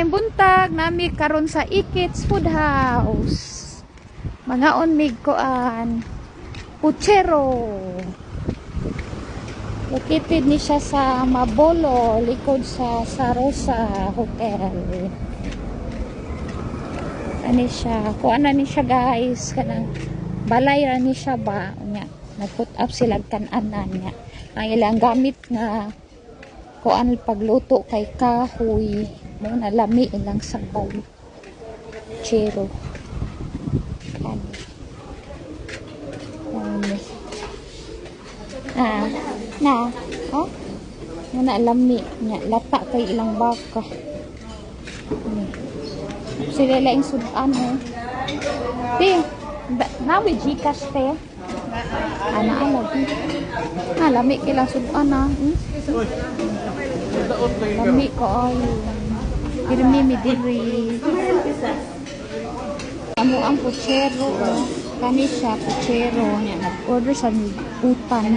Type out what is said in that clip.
Buntag nami karon sa Ikits Food House. Mga onmig koan puchero. Located ni siya sa Mabolo, likod sa Sarosa Hotel. Ani siya, kuan na ni siya guys, kanang balay ra ni siya ba nya. Nag-put up sila kan-anan niya. Ang ilang gamit nga kuan pagluto kay kahoy. Mo na lami ilang sabaw. Chero. Kani. Na. Oh. Mo na lami nya lata kay ilang baka. Sila laing sudan oh. Ti, nawi Gcash te. Ana lagi. Lami kay lang sudan na. Lami ko ay. Pirmi mi diri. Amo ang puchero. Kani siya puchero niya. Nag-order sa utan.